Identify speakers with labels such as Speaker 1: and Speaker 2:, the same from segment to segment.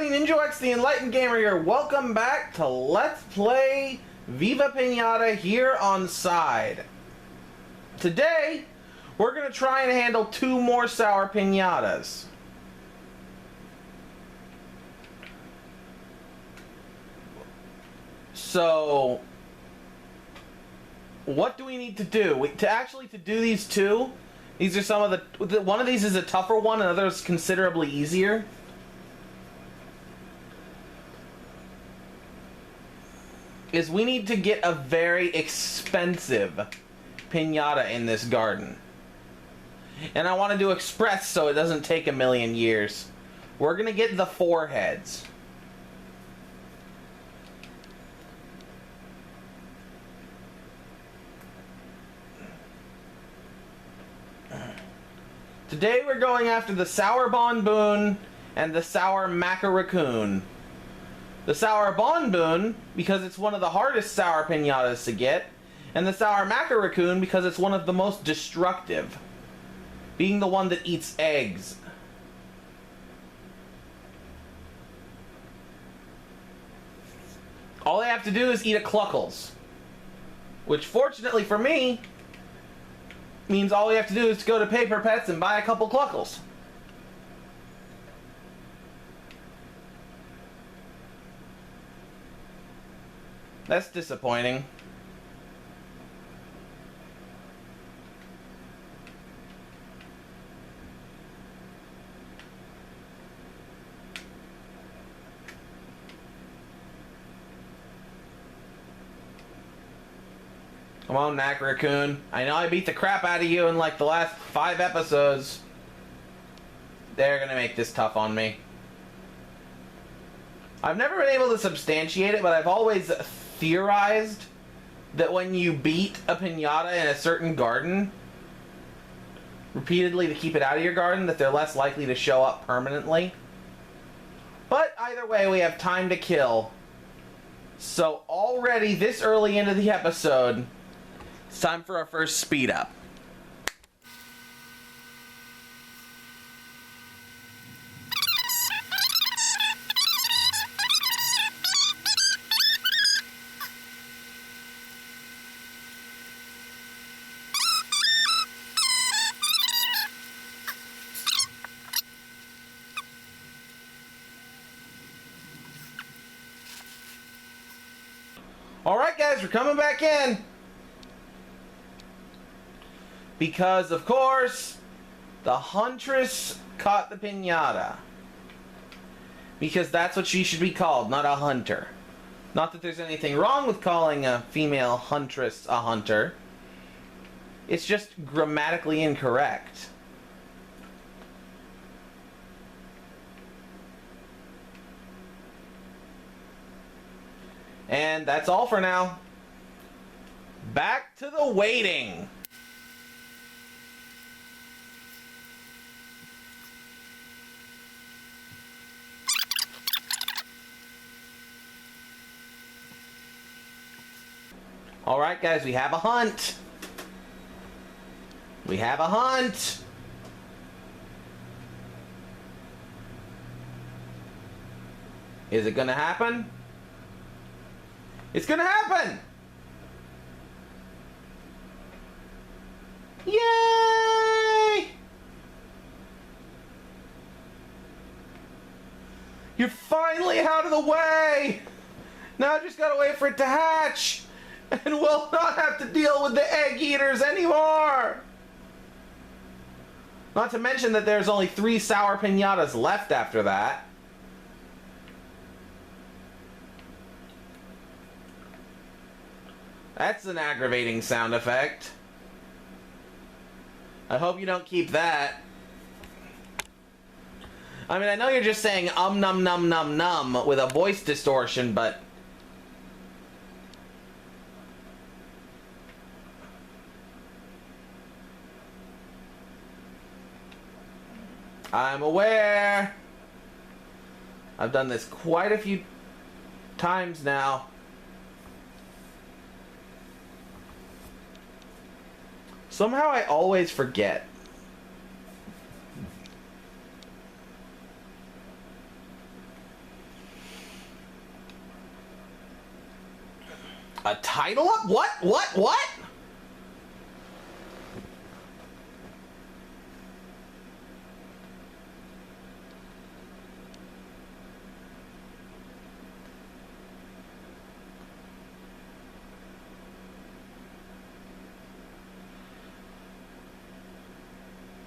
Speaker 1: Ninja X the Enlightened Gamer here. Welcome back to Let's Play Viva Pinata here on SiDE. Today, we're going to try and handle 2 more sour pinatas. So, what do we need to do? To do these 2, these are some of the... One of these is a tougher one, another is considerably easier. Is we need to get a very expensive pinata in this garden. And I want to do express so it doesn't take a million years. We're going to get the 4 heads. Today we're going after the Sour Bonboon and the Sour Maca-Raccoon. The Sour Bonboon, because it's one of the hardest sour pinatas to get, and the Sour Maca-Raccoon because it's one of the most destructive, being the one that eats eggs. All I have to do is eat a Cluckles, which fortunately for me means all we have to do is to go to Paper Pets and buy a couple Cluckles. That's disappointing. Come on, Maca-Raccoon. I know I beat the crap out of you in like the last 5 episodes. They're gonna make this tough on me. I've never been able to substantiate it, but I've always theorized that when you beat a pinata in a certain garden repeatedly to keep it out of your garden, that they're less likely to show up permanently. But either way, we have time to kill. So already this early into the episode, it's time for our first speed up. Alright guys, we're coming back in. Because, of course, the Huntress caught the pinata. Because that's what she should be called, not a hunter. Not that there's anything wrong with calling a female huntress a hunter. It's just grammatically incorrect. And that's all for now. Back to the waiting. Alright guys, we have a hunt. We have a hunt. Is it gonna happen? It's gonna happen! Yay! You're finally out of the way! Now I just gotta wait for it to hatch! And we'll not have to deal with the egg eaters anymore! Not to mention that there's only 3 sour pinatas left after that. That's an aggravating sound effect. I hope you don't keep that. I mean, I know you're just saying num num num num with a voice distortion, but... I'm aware. I've done this quite a few times now. Somehow I always forget. A title up? What? What?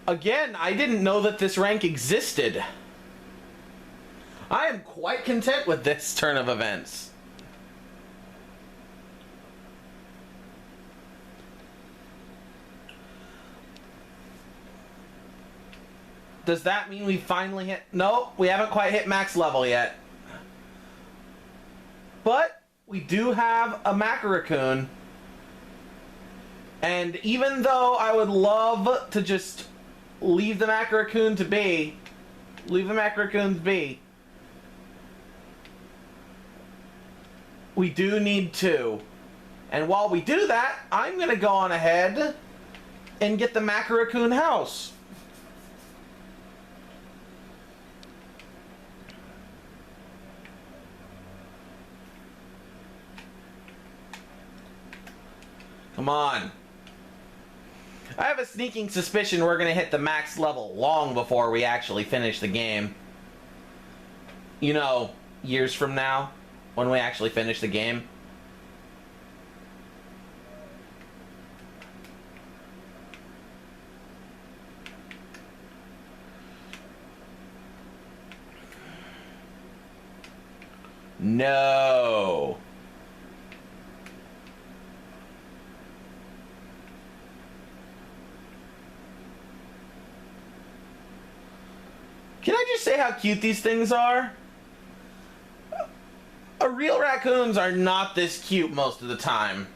Speaker 1: Again, I didn't know that this rank existed. I am quite content with this turn of events. Does that mean we finally hit... Nope, we haven't quite hit max level yet. But we do have a Macaraccoon. And even though I would love to just leave the Macaraccoon to be, we do need two. And while we do that, I'm going to go on ahead and get the Macaraccoon house. Come on. I have a sneaking suspicion we're going to hit the max level long before we actually finish the game. You know, years from now, when we actually finish the game. No. Can I just say how cute these things are? Real raccoons are not this cute most of the time.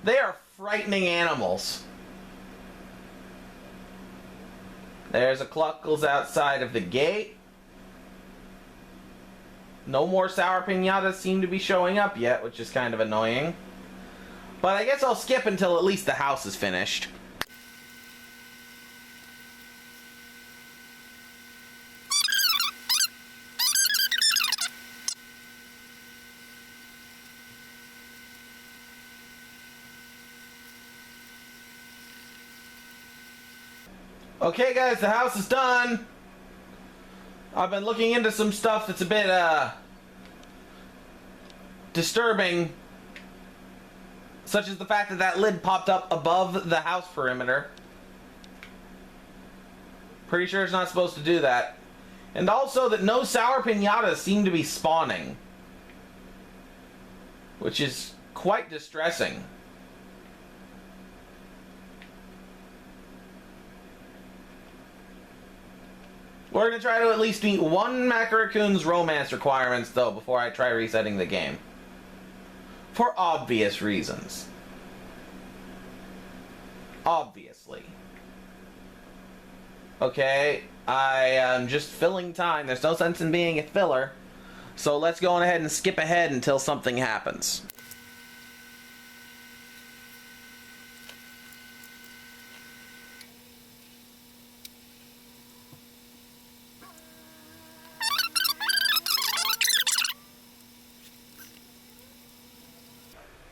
Speaker 1: They are frightening animals. There's a Cluckles outside of the gate. No more sour pinatas seem to be showing up yet, which is kind of annoying. But I guess I'll skip until at least the house is finished. Okay guys, the house is done. I've been looking into some stuff that's a bit disturbing, such as the fact that that lid popped up above the house perimeter. Pretty sure it's not supposed to do that. And also that no sour pinatas seem to be spawning, which is quite distressing. We're going to try to at least meet one Macaraccoon's romance requirements, though, before I try resetting the game. For obvious reasons. Obviously. Okay, I am just filling time. There's no sense in being a filler. So let's go on ahead and skip ahead until something happens.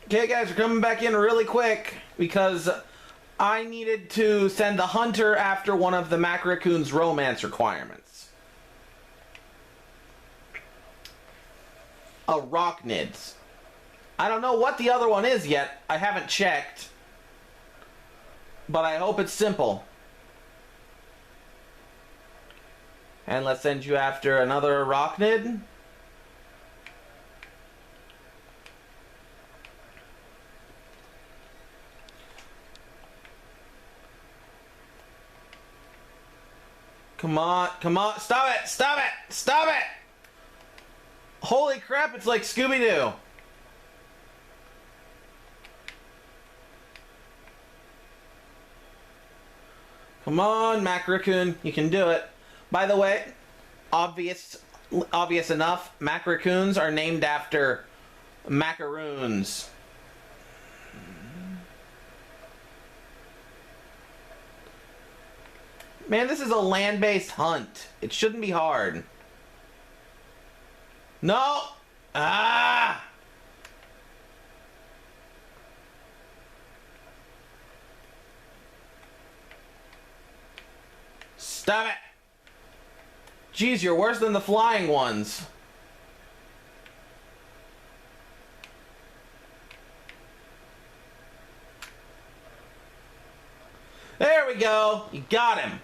Speaker 1: Okay guys, we're coming back in really quick because I needed to send the hunter after one of the Macaraccoon's romance requirements. Arachnids. I don't know what the other one is yet. I haven't checked. But I hope it's simple. And let's send you after another arachnid. Come on, come on, stop it, stop it, stop it! Holy crap, it's like Scooby-Doo. Come on, Macaraccoon, you can do it. By the way, obvious enough, Macaraccoons are named after macaroons. Man, this is a land-based hunt. It shouldn't be hard. No! Ah! Stop it! Jeez, you're worse than the flying ones. There we go. You got him.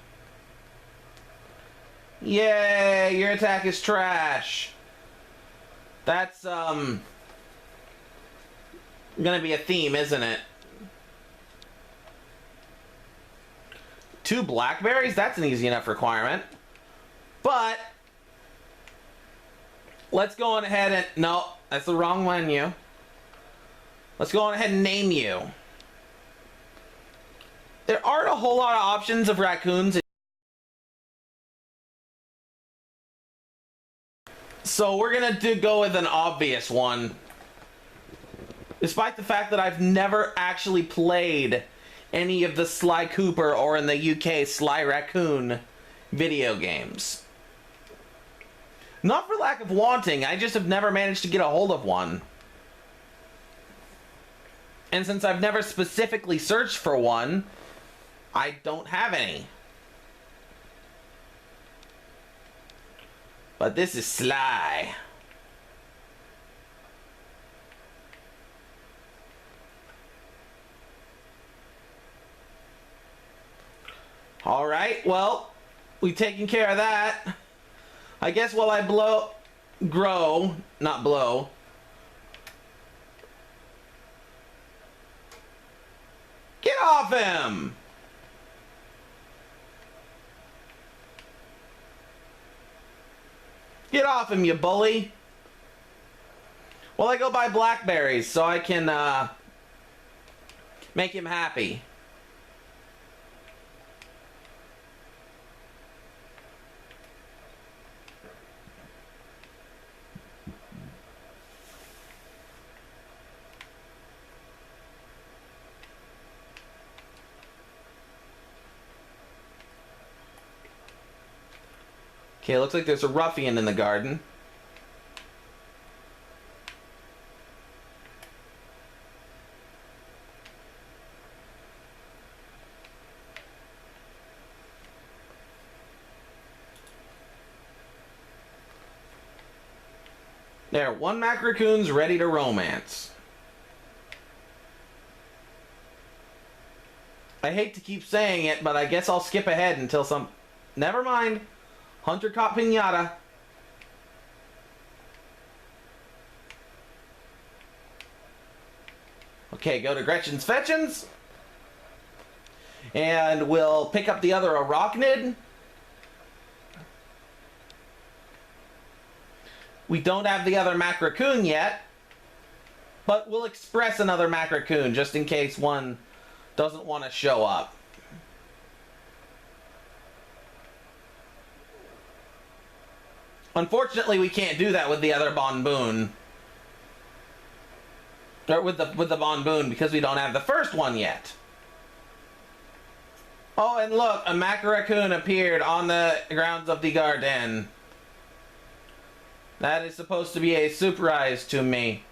Speaker 1: Yay, your attack is trash. That's, gonna be a theme, isn't it? 2 blackberries? That's an easy enough requirement. But, let's go on ahead and... No, that's the wrong menu. Let's go on ahead and name you. There aren't a whole lot of options of raccoons. So we're gonna go with an obvious one. Despite the fact that I've never actually played any of the Sly Cooper or in the UK Sly Raccoon video games. Not for lack of wanting, I just have never managed to get a hold of one. And since I've never specifically searched for one, I don't have any. But this is Sly. Alright, well, we've taken care of that. I guess while I not blow. Get off him! Get off him, you bully! Well, I go buy blackberries so I can make him happy. Okay, looks like there's a ruffian in the garden. There, 1 Mac Raccoon's ready to romance. I hate to keep saying it, but I guess I'll skip ahead until some... Never mind. Hunter caught Pinata. Okay, go to Gretchen's Fetchins. And we'll pick up the other arachnid. We don't have the other Mac Raccoon yet. But we'll express another Mac Raccoon just in case one doesn't want to show up. Unfortunately, we can't do that with the other Bon Boon. Or with the Bon Boon because we don't have the first one yet. Oh, and look, a Mac Raccoon appeared on the grounds of the garden. That is supposed to be a surprise to me.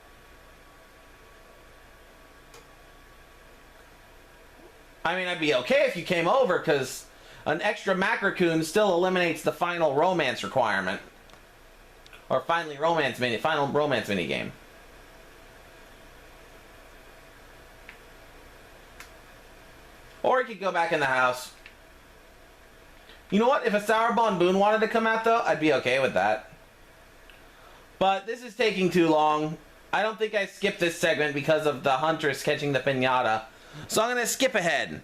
Speaker 1: I mean, I'd be okay if you came over, because an extra Mac Raccoon still eliminates the final romance requirement. Or final romance mini game. Or he could go back in the house. You know what? If a Sour Bon Boon wanted to come out, though, I'd be okay with that. But this is taking too long. I don't think I skipped this segment because of the Huntress catching the Pinata. So I'm going to skip ahead.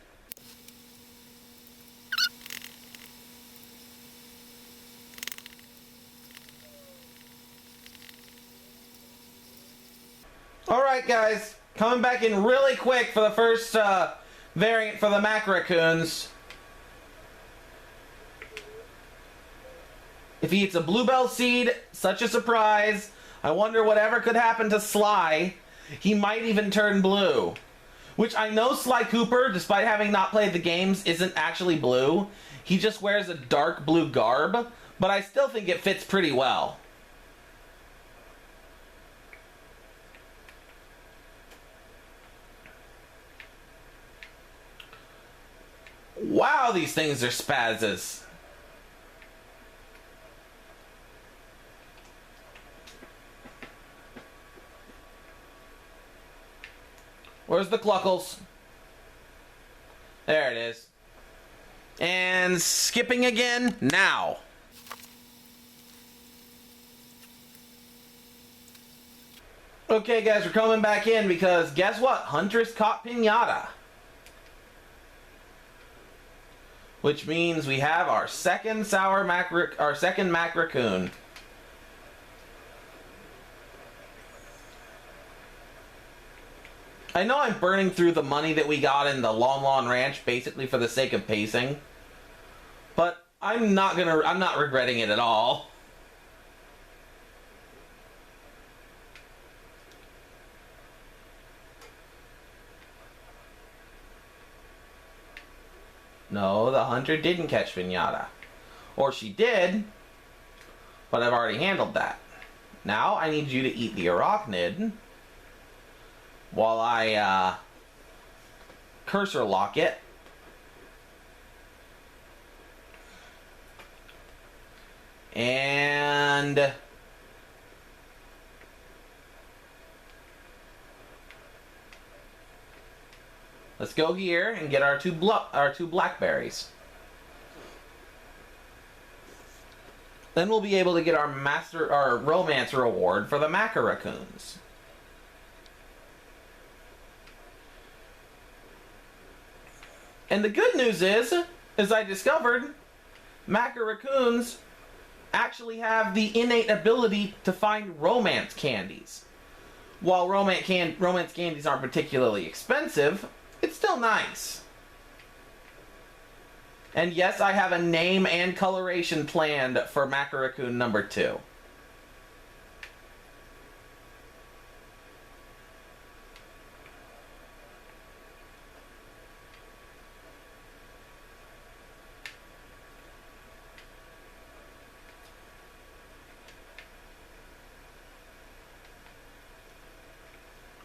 Speaker 1: Alright guys, coming back in really quick for the first variant for the Mac Raccoons. If he eats a bluebell seed, such a surprise. I wonder whatever could happen to Sly. He might even turn blue. Which I know Sly Cooper, despite having not played the games, isn't actually blue. He just wears a dark blue garb, but I still think it fits pretty well. Wow, these things are spazzes. Where's the Cluckles? There it is. And skipping again now. Okay, guys, we're coming back in because guess what? Huntress caught Pinata. Which means we have our second Mac Raccoon. I know I'm burning through the money that we got in the Lon Lon Ranch basically for the sake of pacing, but I'm not regretting it at all. No, the hunter didn't catch Pinata. Or she did, but I've already handled that. Now I need you to eat the arachnid while I cursor lock it. And let's go here and get our two blackberries. Then we'll be able to get our romance reward for the Maca Raccoons. And the good news is, as I discovered, Maca Raccoons actually have the innate ability to find romance candies. While romance candies aren't particularly expensive, it's still nice. And yes, I have a name and coloration planned for Maca Raccoon number 2.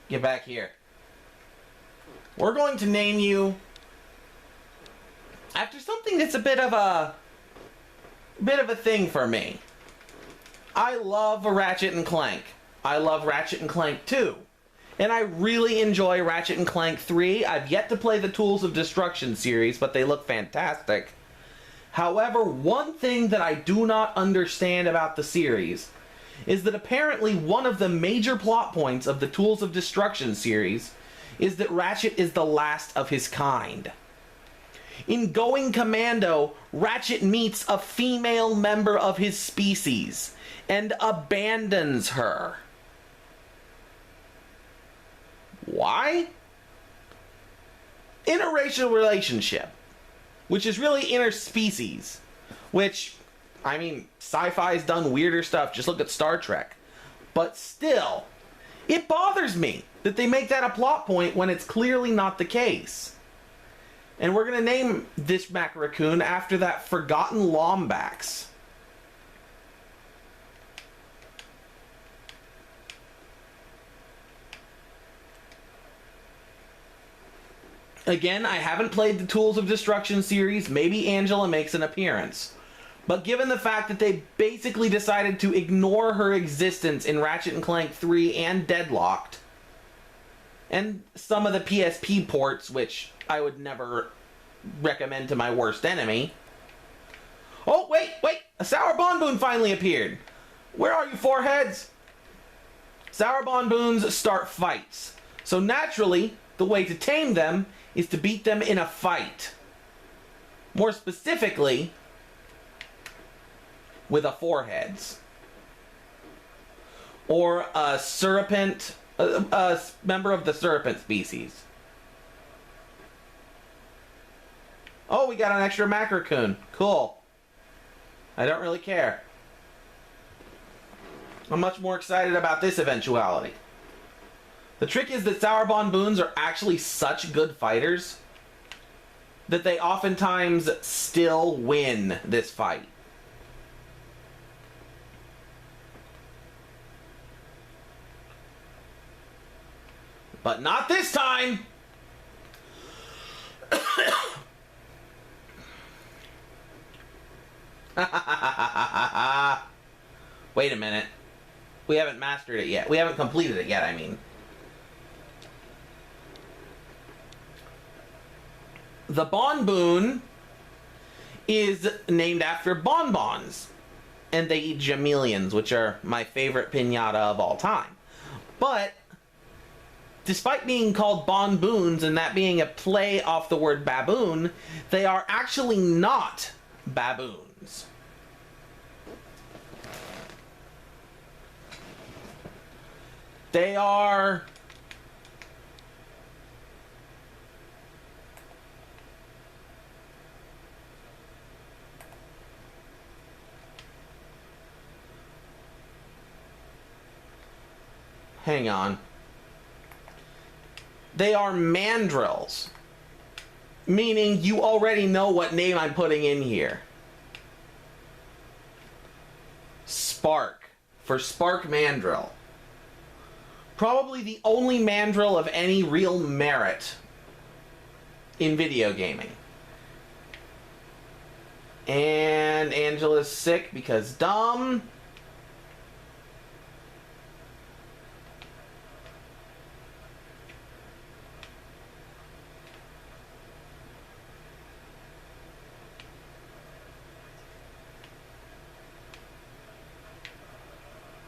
Speaker 1: Get back here. We're going to name you after something that's a bit of a thing for me. I love Ratchet and Clank. I love Ratchet and Clank 2. And I really enjoy Ratchet and Clank 3. I've yet to play the Tools of Destruction series, but they look fantastic. However, one thing that I do not understand about the series is that apparently one of the major plot points of the Tools of Destruction series is that Ratchet is the last of his kind. In Going Commando, Ratchet meets a female member of his species and abandons her. Why? Interracial relationship, which is really interspecies, which, I mean, sci-fi's done weirder stuff. Just look at Star Trek. But still, it bothers me that they make that a plot point when it's clearly not the case. And we're going to name this Maca Raccoon after that forgotten Lombax. Again, I haven't played the Tools of Destruction series. Maybe Angela makes an appearance. But given the fact that they basically decided to ignore her existence in Ratchet & Clank 3 and Deadlocked, and some of the PSP ports, which I would never recommend to my worst enemy. Oh, wait! A Sour Bonboon finally appeared! Where are you, foreheads? Sour Bonboons start fights. So naturally, the way to tame them is to beat them in a fight. More specifically, with a foreheads. Or a serpent, a member of the serpent species. Oh, we got an extra Maca Raccoon. Cool. I don't really care. I'm much more excited about this eventuality. The trick is that Sour Bonboons are actually such good fighters that they oftentimes still win this fight. But not this time! Wait a minute. We haven't mastered it yet. We haven't completed it yet, I mean. The bonbon is named after bonbons. And they eat chameleons, which are my favorite pinata of all time. But despite being called bonbons and that being a play off the word baboon, they are actually not baboons. They are... Hang on. They are mandrills. Meaning you already know what name I'm putting in here. Spark. For spark mandrill. Probably the only mandrill of any real merit in video gaming. And Angela's sick because dumb.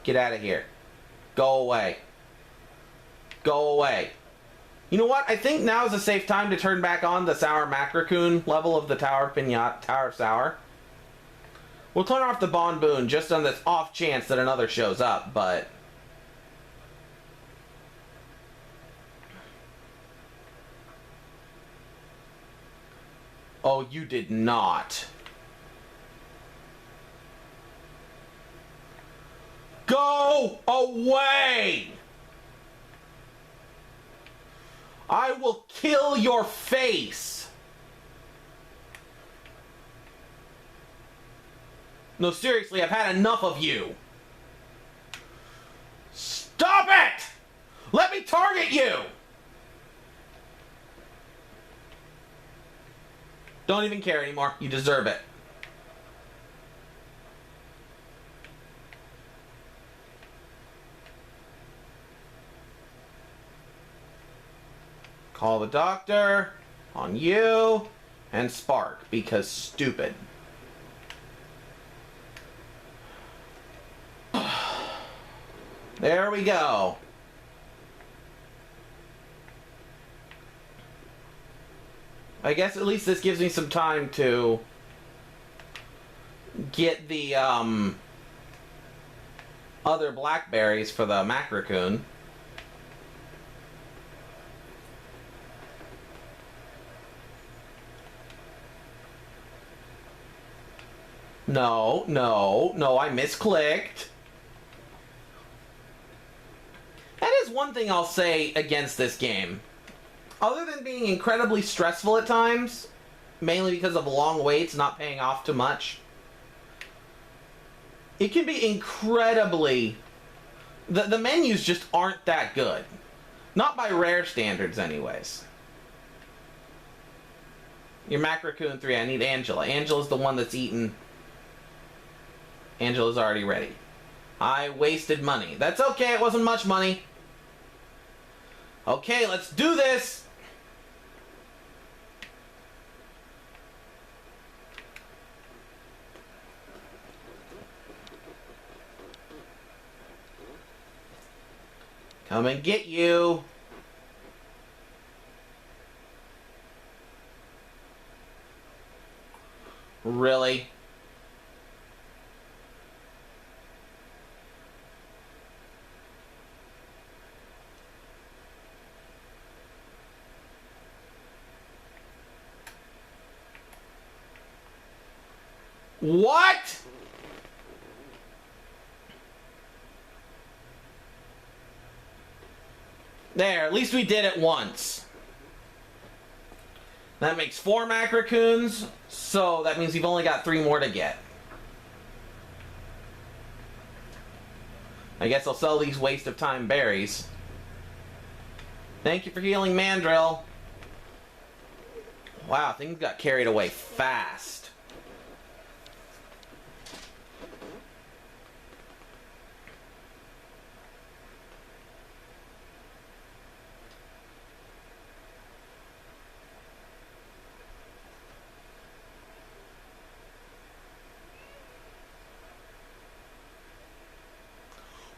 Speaker 1: Get out of here. Go away. Go away. You know what? I think now is a safe time to turn back on the Sour Macraccoon level of the Tower Pinata, Tower of Sour. We'll turn off the bonbon just on this off chance that another shows up, but... Oh, you did not. Go away! I will kill your face! No, seriously, I've had enough of you! Stop it! Let me target you! Don't even care anymore. You deserve it. Call the doctor on you and Spark because stupid. There we go. I guess at least this gives me some time to get the other blackberries for the Macraccoon. No, no, no, I misclicked. That is one thing I'll say against this game. Other than being incredibly stressful at times, mainly because of long waits not paying off too much, it can be incredibly... The menus just aren't that good. Not by Rare standards, anyways. Your Macraccoon 3, I need Angela. Angela's the one that's eaten... Angela's already ready. I wasted money. That's okay, it wasn't much money. Okay, let's do this! Come and get you! Really? What? There, at least we did it once. That makes 4 Macraccoons, so that means we've only got 3 more to get. I guess I'll sell these waste of time berries. Thank you for healing Mandrill. Wow, things got carried away fast.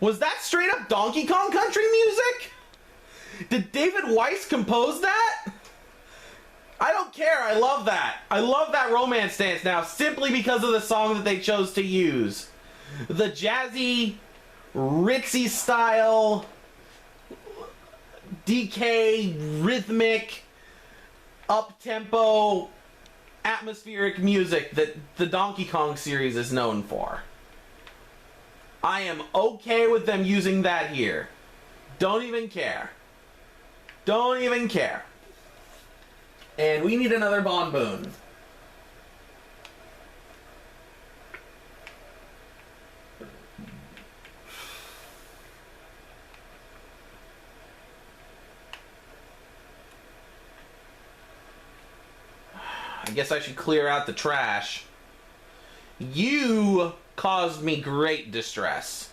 Speaker 1: Was that straight up Donkey Kong Country music? Did David Weiss compose that? I don't care. I love that. I love that romance dance now simply because of the song that they chose to use. The jazzy, ritzy style, DK, rhythmic, up-tempo, atmospheric music that the Donkey Kong series is known for. I am okay with them using that here. Don't even care. Don't even care. And we need another Bon Boon. I guess I should clear out the trash. You caused me great distress.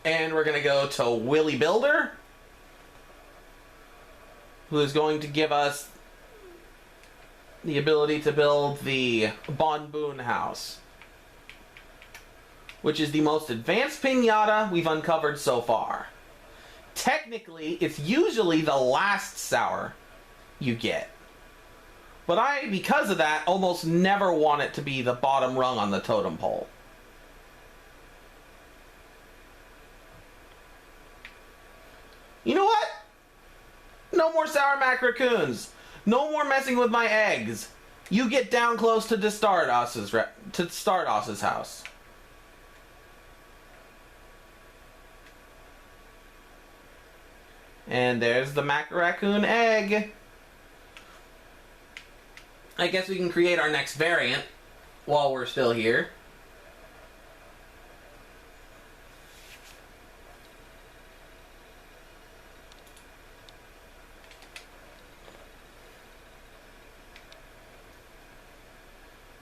Speaker 1: And we're going to go to Willie Builder, who is going to give us the ability to build the Bon Boon house, which is the most advanced pinata we've uncovered so far. Technically, it's usually the last sour you get. But I, because of that, almost never want it to be the bottom rung on the totem pole. You know what? No more Sour Mac Raccoons. No more messing with my eggs. You get down close to Stardust's house. And there's the Mac Raccoon egg. I guess we can create our next variant while we're still here.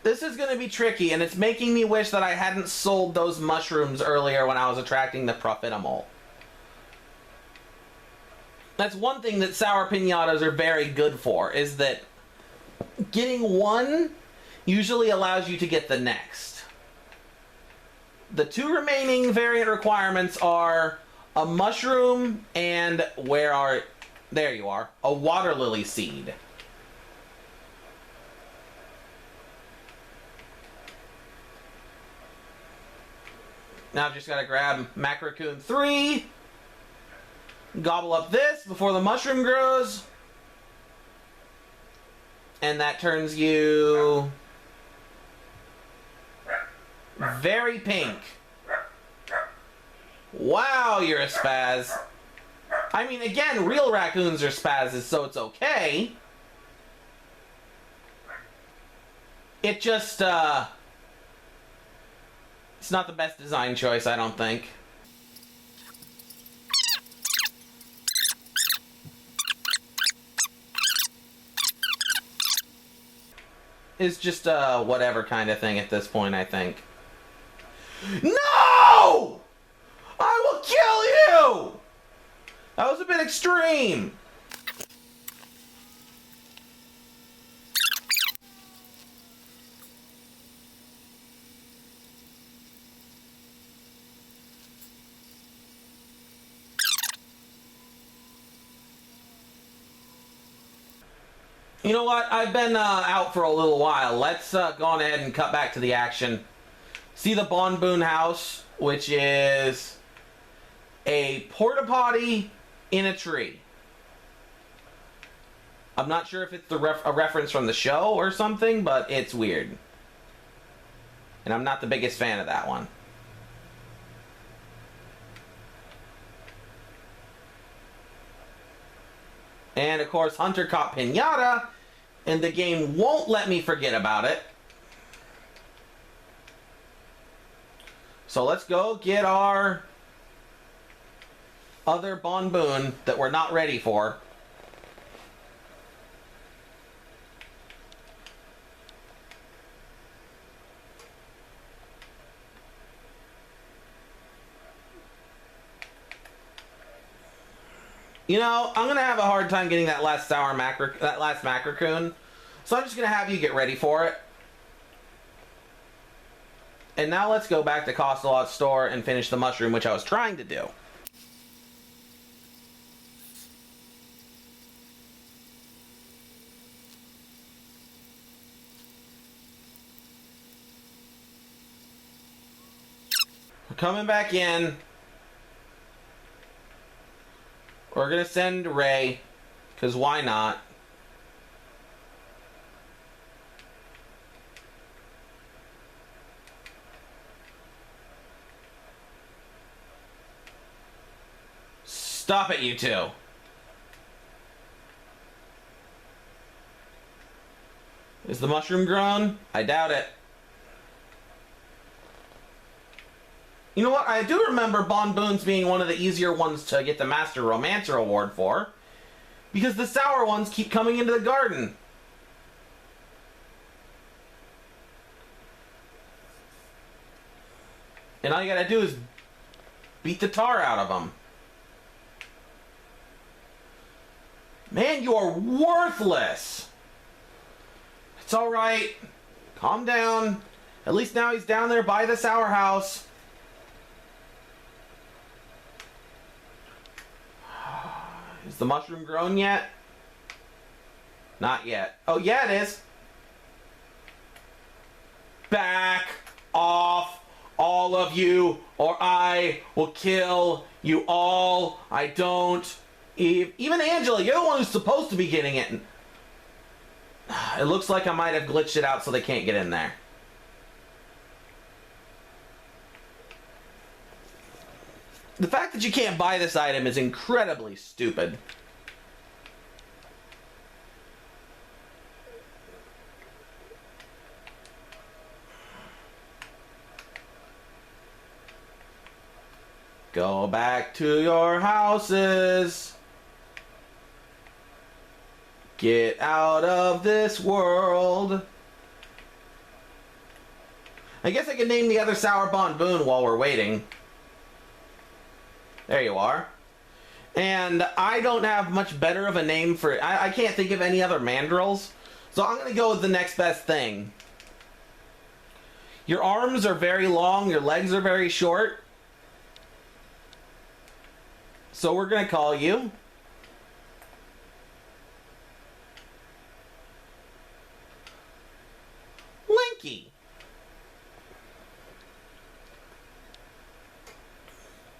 Speaker 1: This is going to be tricky, and it's making me wish that I hadn't sold those mushrooms earlier when I was attracting the Profitimal. That's one thing that sour pinatas are very good for, is that getting one usually allows you to get the next. The two remaining variant requirements are a mushroom and there you are, a water lily seed. Now I've just got to grab Mac Raccoon 3, gobble up this before the mushroom grows, and that turns you very pink. Wow, you're a spaz. I mean, again, real raccoons are spazzes, so it's okay. It just, it's not the best design choice, I don't think. It's just a whatever kind of thing at this point, I think. No! I will kill you! That was a bit extreme. You know what? I've been out for a little while. Let's go on ahead and cut back to the action. See the Bon Boon house, which is a porta potty in a tree. I'm not sure if it's a reference from the show or something, but it's weird. And I'm not the biggest fan of that one. And of course, Hunter caught Pinata, and the game won't let me forget about it. So let's go get our other Bon Boon that we're not ready for. You know, I'm gonna have a hard time getting that last Mac Raccoon, so I'm just gonna have you get ready for it. And now let's go back to Cost-A-Lot's store and finish the mushroom, which I was trying to do. We're coming back in. We're gonna send Ray, because why not? Stop it, you two. Is the mushroom grown? I doubt it. You know what? I do remember Bon Boons being one of the easier ones to get the Master Romancer Award for, because the sour ones keep coming into the garden. And all you gotta do is beat the tar out of them. Man, you are worthless. It's alright. Calm down. At least now he's down there by the sour house. Is the mushroom grown yet? Not yet. Oh, yeah, it is. Back off, all of you, or I will kill you all. I don't. Even Angela, you're the one who's supposed to be getting it. It looks like I might have glitched it out so they can't get in there. The fact that you can't buy this item is incredibly stupid. Go back to your houses. Get out of this world. I guess I can name the other Sour Bon Boon while we're waiting. There you are. And I don't have much better of a name for it. I can't think of any other mandrills. So I'm going to go with the next best thing. Your arms are very long. Your legs are very short. So we're going to call you Linky.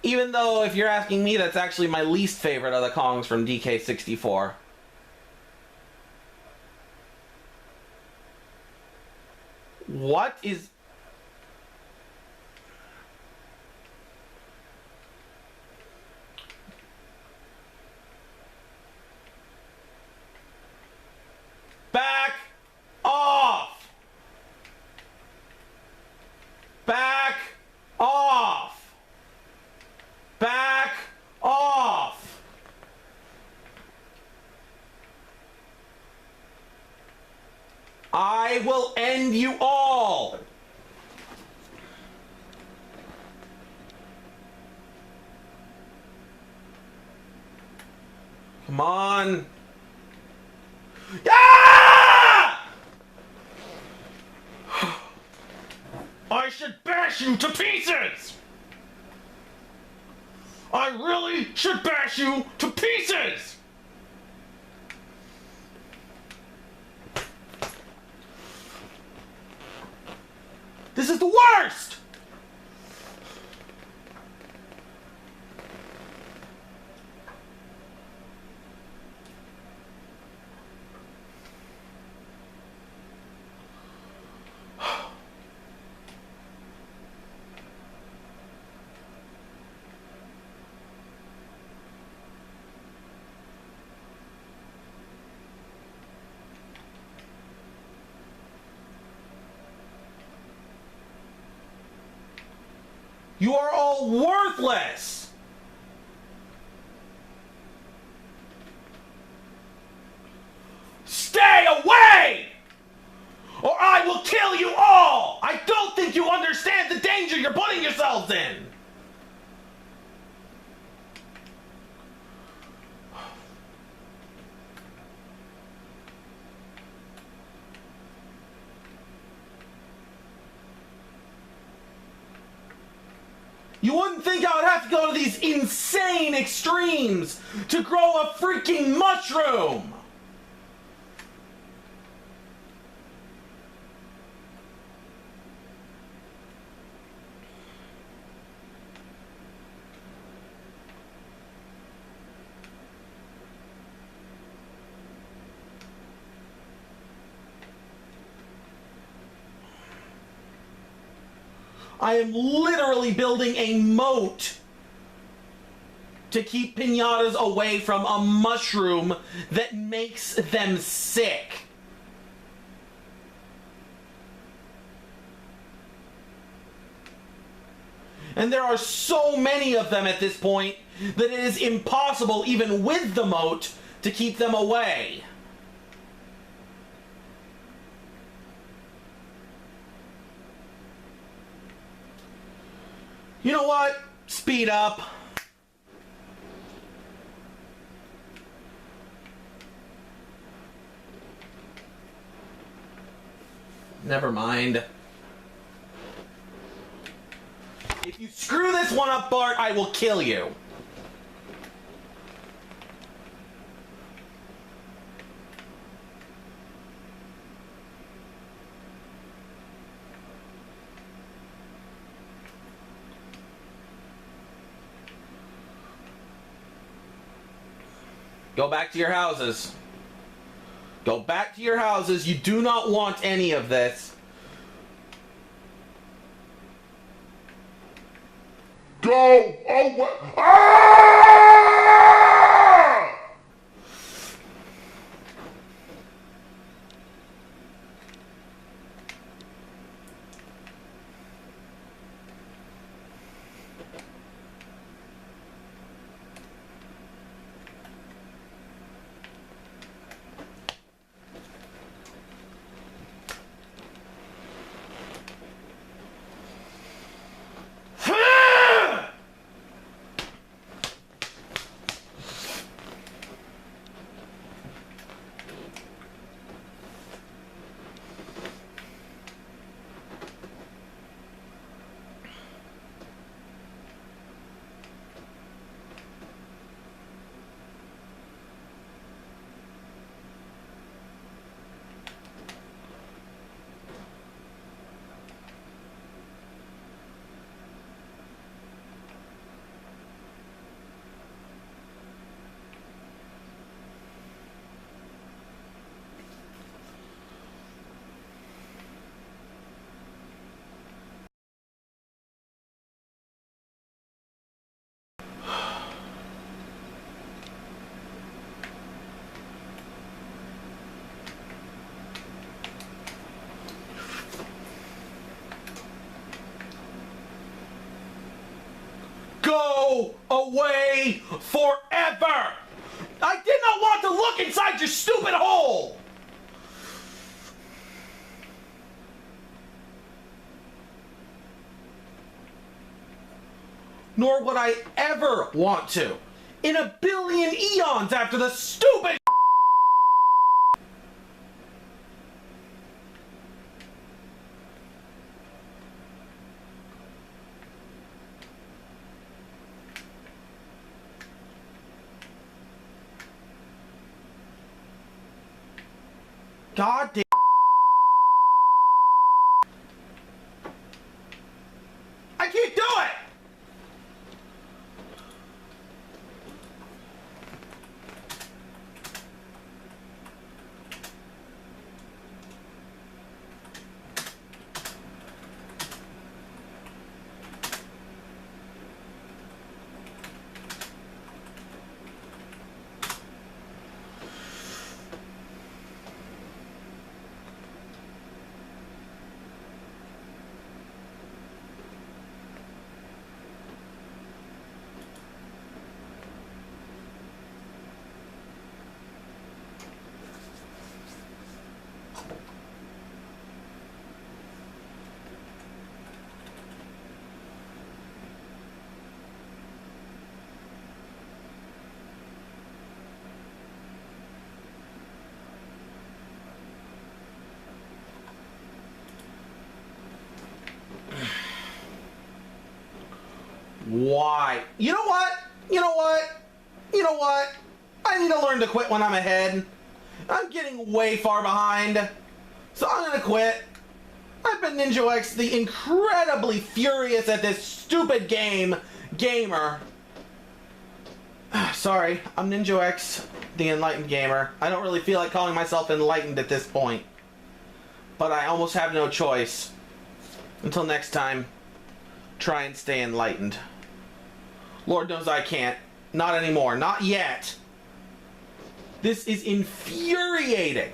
Speaker 1: Even though, if you're asking me, that's actually my least favorite of the Kongs from DK64. What is... Back off! Back off! Back off! I will end you all! Come on. Ah! I should bash you to pieces! I really should bash you to pieces! This is the worst! You are all worthless! Stay away! Or I will kill you all! I don't think you understand the danger you're putting yourselves in! You wouldn't think I would have to go to these insane extremes to grow a freaking mushroom! I am literally building a moat to keep pinatas away from a mushroom that makes them sick. And there are so many of them at this point that it is impossible, even with the moat, to keep them away. You know what? Speed up. Never mind. If you screw this one up, Bart, I will kill you. Go back to your houses. Go back to your houses. You do not want any of this.
Speaker 2: Go away! Ah!
Speaker 1: Go away forever! I did not want to look inside your stupid hole! Nor would I ever want to. In a billion eons after the stupid God damn. I can't do it! Why? You know what? You know what? You know what? I need to learn to quit when I'm ahead. I'm getting way far behind. So I'm gonna quit. I've been Ninja X, the incredibly furious at this stupid game gamer. Sorry, I'm Ninja X, the enlightened gamer. I don't really feel like calling myself enlightened at this point. But I almost have no choice. Until next time, try and stay enlightened. Lord knows I can't. Not anymore. Not yet. This is infuriating.